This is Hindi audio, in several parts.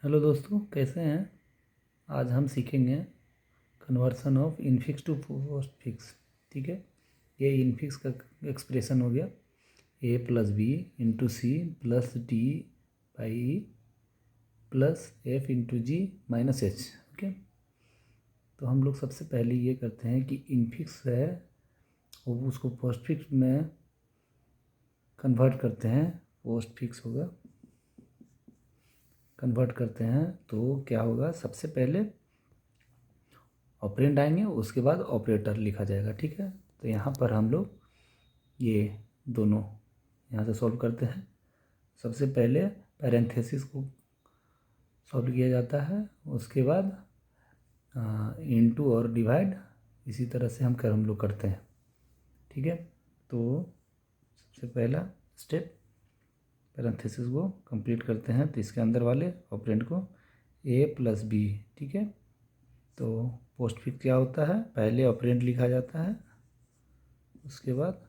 हेलो दोस्तों, कैसे हैं। आज हम सीखेंगे conversion of infix to postfix. ठीक है, ये इनफिक्स का एक्सप्रेशन हो गया a plus b into C plus D by e plus f into g minus h. Okay, तो हम लोग सबसे पहले ये करते हैं कि इनफिक्स है वो उसको पोस्ट फिक्स में कन्वर्ट करते हैं। पोस्ट फिक्स होगा, कन्वर्ट करते हैं तो क्या होगा, सबसे पहले ऑपरेंड आएंगे, उसके बाद ऑपरेटर लिखा जाएगा। ठीक है, तो यहाँ पर हम लोग ये दोनों यहाँ से सॉल्व करते हैं। सबसे पहले पैरेंथेसिस को सॉल्व किया जाता है, उसके बाद इनटू और डिवाइड इसी तरह से हम लोग करते हैं। ठीक है, तो सबसे पहला स्टेप पैरेंथेसिस को कंप्लीट करते हैं, तो इसके अंदर वाले ऑपरेंड को a प्लस बी। ठीक है, तो पोस्ट फिक्स क्या होता है, पहले ऑपरेंड लिखा जाता है, उसके बाद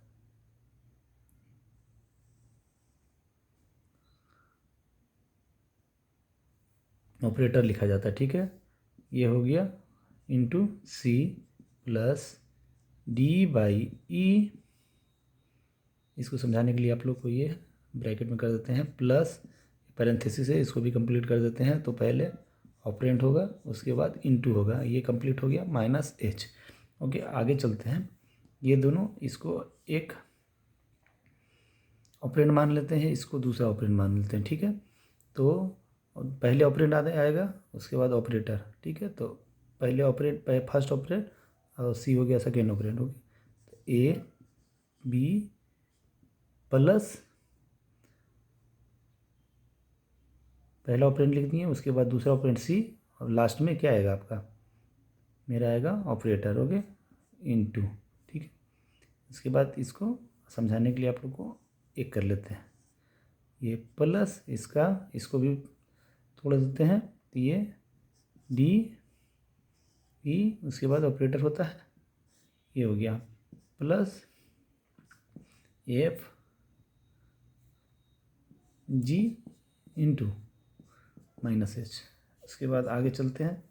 ऑपरेटर लिखा जाता है। ठीक है, ये हो गया into C plus D by E. इसको समझाने के लिए आप लोग को ये ब्रैकेट में कर देते हैं, प्लस पैरेंथेसिस है, इसको भी कंप्लीट कर देते हैं। तो पहले ऑपरेंड होगा, उसके बाद इंटू होगा, ये कंप्लीट हो गया माइनस एच। ओके, आगे चलते हैं। ये दोनों, इसको एक ऑपरेंड मान लेते हैं, इसको दूसरा ऑपरेंड मान लेते हैं। ठीक है, तो पहले ऑपरेंड आएगा, उसके बाद ऑपरेटर। ठीक है, तो पहले ऑपरेंड, फर्स्ट ऑपरेंड और सी हो गया सेकेंड ऑपरेंड। हो गया तो ए बी प्लस पहला ऑपरेंड लिख दिए, उसके बाद दूसरा ऑपरेंड सी, और लास्ट में क्या आएगा आपका, मेरा आएगा ऑपरेटर। हो गया इनटू। ठीक है, इसके बाद इसको समझाने के लिए आप लोग को एक कर लेते हैं, ये प्लस इसका, इसको भी थोड़ा देते हैं, तो ये डी ई, उसके बाद ऑपरेटर होता है, ये हो गया plus F G into minus H. उसके बाद आगे चलते हैं।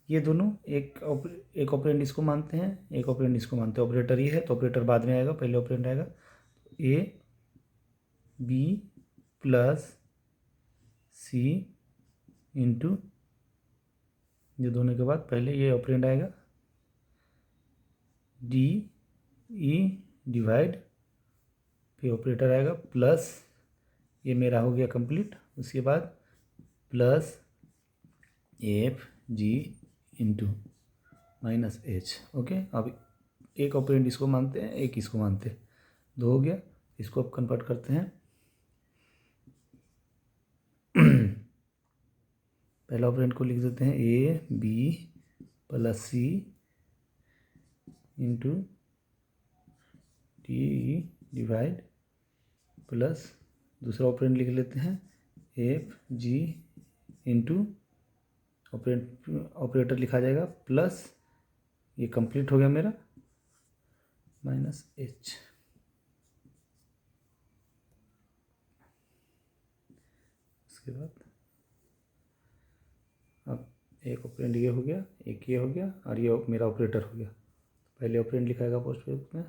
ये दोनों एक ऑपरेंड इसको मानते हैं, एक ऑपरेंड इसको मानते हैं। ऑपरेटर ये है तो ऑपरेटर बाद में आएगा, पहले ऑपरेंड आएगा a b plus C into, ये दोनों के बाद पहले ये ऑपरेंड आएगा डी ई डिवाइड, फिर ऑपरेटर आएगा प्लस, ये मेरा हो गया कंप्लीट। उसके बाद plus F G into minus h. Okay, अब एक ऑपरेंड इसको मानते हैं, एक इसको मानते हैं, दो हो गया। इसको अब कन्वर्ट करते हैं। पहला ऑपरेंड को लिख देते हैं a b plus C into d divide plus, दूसरा ऑपरेंड लिख लेते हैं एफ जी इंटू ऑपरेटर लिखा जाएगा प्लस, ये कंप्लीट हो गया मेरा माइनस एच। उसके बाद अब एक ऑपरेंड ये हो गया, एक ये हो गया, और ये मेरा ऑपरेटर हो गया। पहले ऑपरेंड लिखाएगा पोस्ट फिक्स में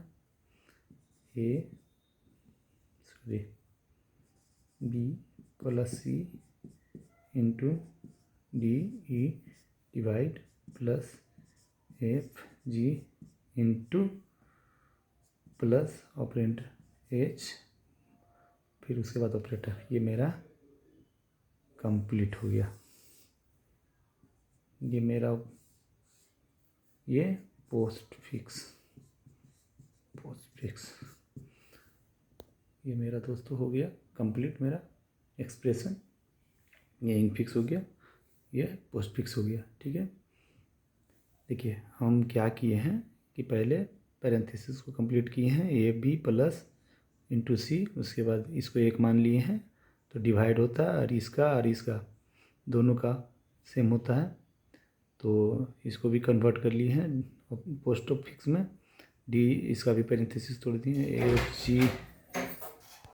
बी प्लस सी इंटू डी ई divide plus F G into plus operand H, फिर उसके बाद ऑपरेटर। ये मेरा कंप्लीट हो गया। ये मेरा ये पोस्ट फिक्स ये मेरा दोस्तों हो गया कंप्लीट, मेरा एक्सप्रेशन। ये इनफिक्स हो गया, ये पोस्ट फिक्स हो गया। ठीक है, देखिए हम क्या किए हैं कि पहले पैरेंथेसिस को कंप्लीट किए हैं, ए बी प्लस इंटू सी, उसके बाद इसको एक मान लिए हैं तो डिवाइड होता है, और इसका दोनों का सेम होता है, तो इसको भी कन्वर्ट कर लिए हैं पोस्ट फिक्स में। डी इसका भी पैरेंथेसिस तोड़ दिए, एफ जी